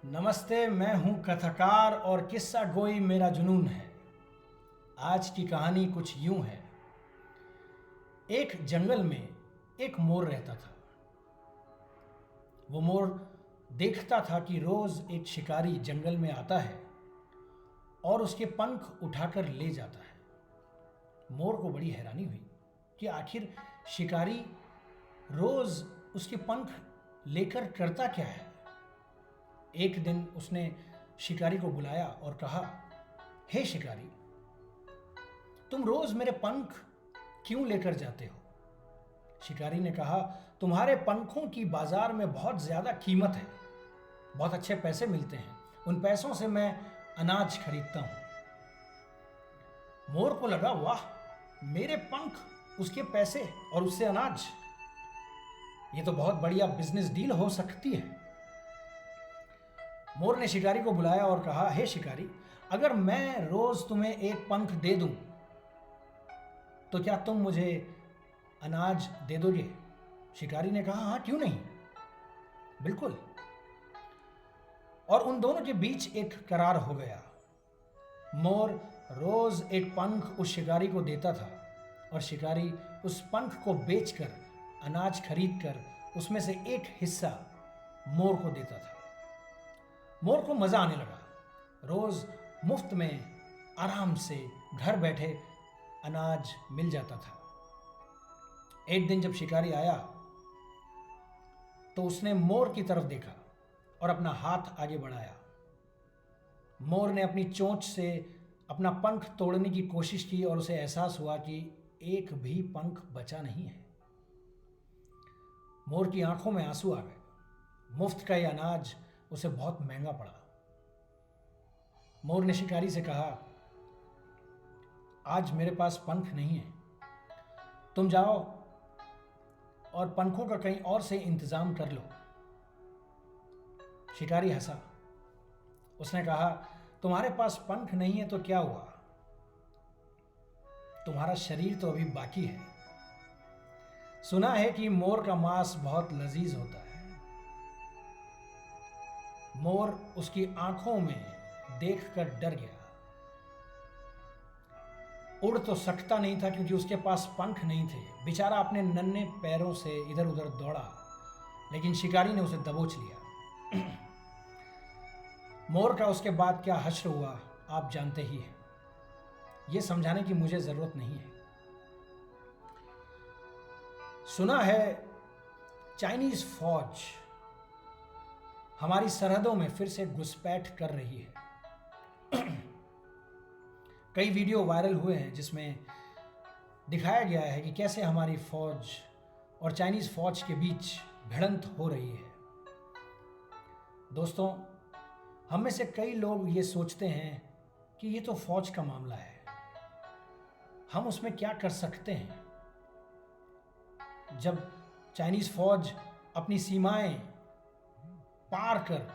नमस्ते, मैं हूं कथाकार और किस्सा गोई मेरा जुनून है। आज की कहानी कुछ यूं है। एक जंगल में एक मोर रहता था। वो मोर देखता था कि रोज एक शिकारी जंगल में आता है और उसके पंख उठाकर ले जाता है। मोर को बड़ी हैरानी हुई कि आखिर शिकारी रोज उसके पंख लेकर करता क्या है। एक दिन उसने शिकारी को बुलाया और कहा, हे शिकारी, तुम रोज मेरे पंख क्यों लेकर जाते हो? शिकारी ने कहा, तुम्हारे पंखों की बाजार में बहुत ज्यादा कीमत है, बहुत अच्छे पैसे मिलते हैं, उन पैसों से मैं अनाज खरीदता हूं। मोर को लगा, वाह, मेरे पंख, उसके पैसे और उससे अनाज, ये तो बहुत बढ़िया बिजनेस डील हो सकती है। मोर ने शिकारी को बुलाया और कहा, हे शिकारी, अगर मैं रोज तुम्हें एक पंख दे दूं तो क्या तुम मुझे अनाज दे दोगे? शिकारी ने कहा, हाँ, क्यों नहीं, बिल्कुल। और उन दोनों के बीच एक करार हो गया। मोर रोज एक पंख उस शिकारी को देता था और शिकारी उस पंख को बेचकर, अनाज खरीदकर उसमें से एक हिस्सा मोर को देता था। मोर को मजा आने लगा। रोज मुफ्त में आराम से घर बैठे अनाज मिल जाता था। एक दिन जब शिकारी आया तो उसने मोर की तरफ देखा और अपना हाथ आगे बढ़ाया। मोर ने अपनी चोंच से अपना पंख तोड़ने की कोशिश की और उसे एहसास हुआ कि एक भी पंख बचा नहीं है। मोर की आंखों में आंसू आ गए। मुफ्त का यह अनाज उसे बहुत महंगा पड़ा। मोर ने शिकारी से कहा, आज मेरे पास पंख नहीं है, तुम जाओ और पंखों का कहीं और से इंतजाम कर लो। शिकारी हंसा। उसने कहा, तुम्हारे पास पंख नहीं है तो क्या हुआ, तुम्हारा शरीर तो अभी बाकी है। सुना है कि मोर का मांस बहुत लजीज होता है। मोर उसकी आंखों में देखकर डर गया। उड़ तो सकता नहीं था क्योंकि उसके पास पंख नहीं थे। बेचारा अपने नन्हे पैरों से इधर उधर दौड़ा, लेकिन शिकारी ने उसे दबोच लिया। मोर का उसके बाद क्या हश्र हुआ आप जानते ही हैं। यह समझाने की मुझे जरूरत नहीं है। सुना है चाइनीज फौज हमारी सरहदों में फिर से घुसपैठ कर रही है। कई वीडियो वायरल हुए हैं जिसमें दिखाया गया है कि कैसे हमारी फौज और चाइनीज फौज के बीच भिड़ंत हो रही है। दोस्तों, हम में से कई लोग ये सोचते हैं कि ये तो फौज का मामला है, हम उसमें क्या कर सकते हैं। जब चाइनीज फौज अपनी सीमाएं पार कर,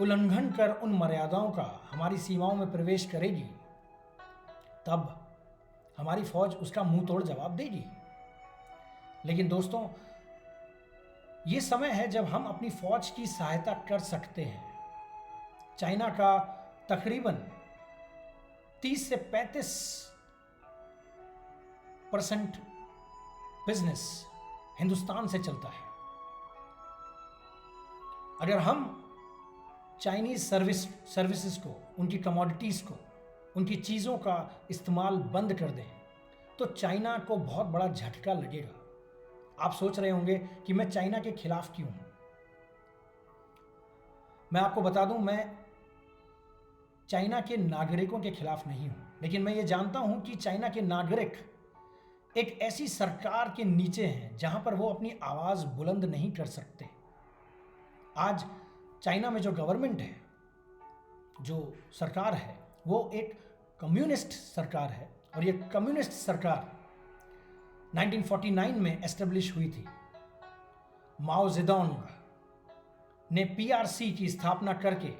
उल्लंघन कर उन मर्यादाओं का हमारी सीमाओं में प्रवेश करेगी, तब हमारी फौज उसका मुंह तोड़ जवाब देगी। लेकिन दोस्तों, ये समय है जब हम अपनी फौज की सहायता कर सकते हैं। चाइना का तकरीबन 30 से 35% बिजनेस हिंदुस्तान से चलता है। अगर हम चाइनीज सर्विसेज को, उनकी कमोडिटीज़ को, उनकी चीज़ों का इस्तेमाल बंद कर दें तो चाइना को बहुत बड़ा झटका लगेगा। आप सोच रहे होंगे कि मैं चाइना के खिलाफ क्यों हूं। मैं आपको बता दूं, मैं चाइना के नागरिकों के खिलाफ नहीं हूं, लेकिन मैं ये जानता हूं कि चाइना के नागरिक एक ऐसी सरकार के नीचे हैं जहां पर वो अपनी आवाज बुलंद नहीं कर सकते। आज चाइना में जो गवर्नमेंट है, जो सरकार है, वो एक कम्युनिस्ट सरकार है और ये कम्युनिस्ट सरकार 1949 में एस्टेब्लिश हुई थी। माओ जेडोंग ने पीआरसी की स्थापना करके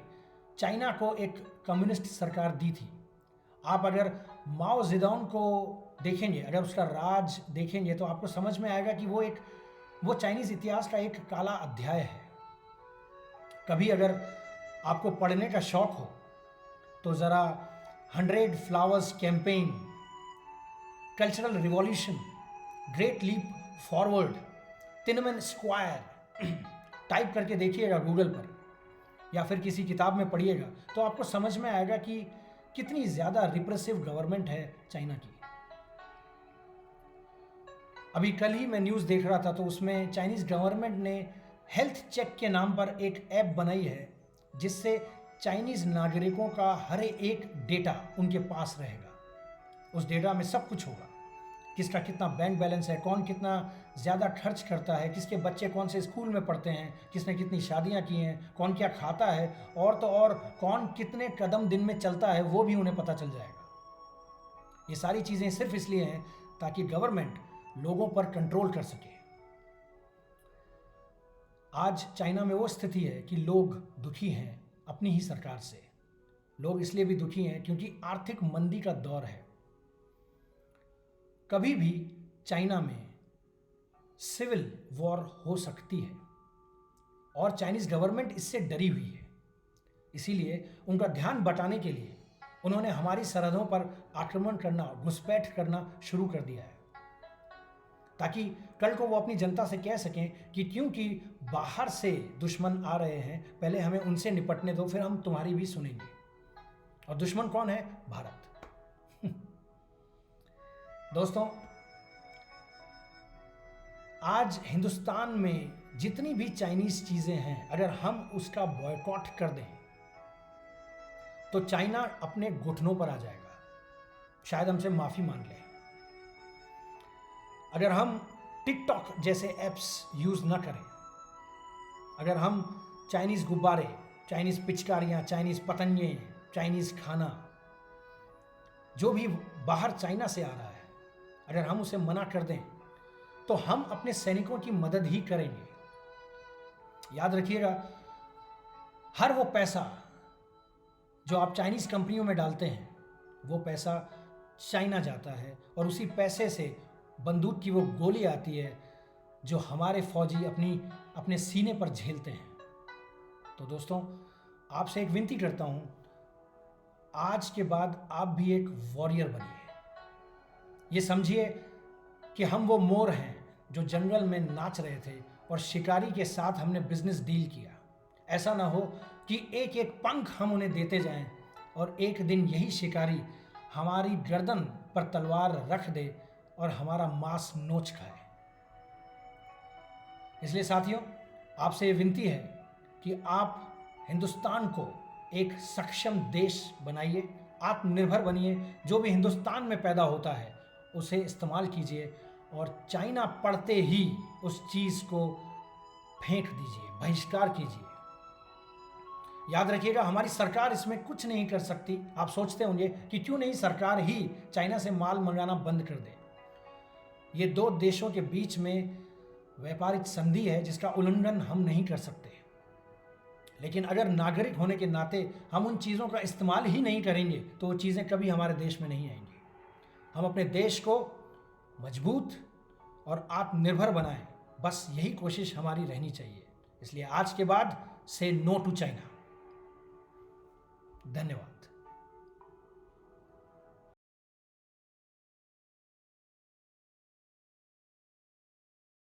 चाइना को एक कम्युनिस्ट सरकार दी थी। आप अगर माओ जेडोंग को देखेंगे, अगर उसका राज देखेंगे, तो आपको समझ में आएगा कि वो चाइनीज इतिहास का एक काला अध्याय है। कभी अगर आपको पढ़ने का शौक हो तो ज़रा 100 flowers campaign, cultural revolution, great leap forward, Tiananmen square type करके देखिएगा गूगल पर या फिर किसी किताब में पढ़िएगा तो आपको समझ में आएगा कि कितनी ज़्यादा रिप्रेसिव गवर्नमेंट है चाइना की। अभी कल ही मैं न्यूज़ देख रहा था तो उसमें चाइनीज़ गवर्नमेंट ने हेल्थ चेक के नाम पर एक ऐप बनाई है जिससे चाइनीज़ नागरिकों का हर एक डेटा उनके पास रहेगा। उस डेटा में सब कुछ होगा, किसका कितना बैंक बैलेंस है, कौन कितना ज़्यादा खर्च करता है, किसके बच्चे कौन से स्कूल में पढ़ते हैं, किसने कितनी शादियां की हैं, कौन क्या खाता है, और तो और कौन कितने कदम दिन में चलता है वो भी उन्हें पता चल जाएगा। ये सारी चीज़ें सिर्फ इसलिए हैं ताकि गवर्नमेंट लोगों पर कंट्रोल कर सके। आज चाइना में वो स्थिति है कि लोग दुखी हैं अपनी ही सरकार से। लोग इसलिए भी दुखी हैं क्योंकि आर्थिक मंदी का दौर है। कभी भी चाइना में सिविल वॉर हो सकती है और चाइनीज़ गवर्नमेंट इससे डरी हुई है। इसीलिए उनका ध्यान बटाने के लिए उन्होंने हमारी सरहदों पर आक्रमण करना, घुसपैठ करना शुरू कर दिया है, ताकि कल को वो अपनी जनता से कह सकें कि क्योंकि बाहर से दुश्मन आ रहे हैं, पहले हमें उनसे निपटने दो, फिर हम तुम्हारी भी सुनेंगे। और दुश्मन कौन है? भारत। दोस्तों, आज हिंदुस्तान में जितनी भी चाइनीज चीजें हैं, अगर हम उसका बॉयकॉट कर दें तो चाइना अपने घुटनों पर आ जाएगा, शायद हमसे माफी मांग ले। अगर हम टिकटॉक जैसे ऐप्स यूज न करें, अगर हम चाइनीज गुब्बारे, चाइनीज पिचकारियां, चाइनीज पतंगे, चाइनीज खाना, जो भी बाहर चाइना से आ रहा है, अगर हम उसे मना कर दें तो हम अपने सैनिकों की मदद ही करेंगे। याद रखिएगा, हर वो पैसा जो आप चाइनीज कंपनियों में डालते हैं वो पैसा चाइना जाता है और उसी पैसे से बंदूक की वो गोली आती है जो हमारे फौजी अपने सीने पर झेलते हैं। तो दोस्तों, आपसे एक विनती करता हूं, आज के बाद आप भी एक वॉरियर बनिए। ये समझिए कि हम वो मोर हैं जो जंगल में नाच रहे थे और शिकारी के साथ हमने बिजनेस डील किया। ऐसा ना हो कि एक एक पंख हम उन्हें देते जाएं और एक दिन यही शिकारी हमारी गर्दन पर तलवार रख दे और हमारा मांस नोच खाए। इसलिए साथियों, आपसे ये विनती है कि आप हिंदुस्तान को एक सक्षम देश बनाइए, आत्मनिर्भर बनिए। जो भी हिंदुस्तान में पैदा होता है उसे इस्तेमाल कीजिए और चाइना पड़ते ही उस चीज़ को फेंक दीजिए, बहिष्कार कीजिए। याद रखिएगा, हमारी सरकार इसमें कुछ नहीं कर सकती। आप सोचते होंगे कि क्यों नहीं सरकार ही चाइना से माल मंगाना बंद कर दे। ये दो देशों के बीच में व्यापारिक संधि है जिसका उल्लंघन हम नहीं कर सकते। लेकिन अगर नागरिक होने के नाते हम उन चीज़ों का इस्तेमाल ही नहीं करेंगे तो वो चीज़ें कभी हमारे देश में नहीं आएंगी। हम अपने देश को मजबूत और आत्मनिर्भर बनाएं, बस यही कोशिश हमारी रहनी चाहिए। इसलिए आज के बाद से नो टू चाइना। धन्यवाद।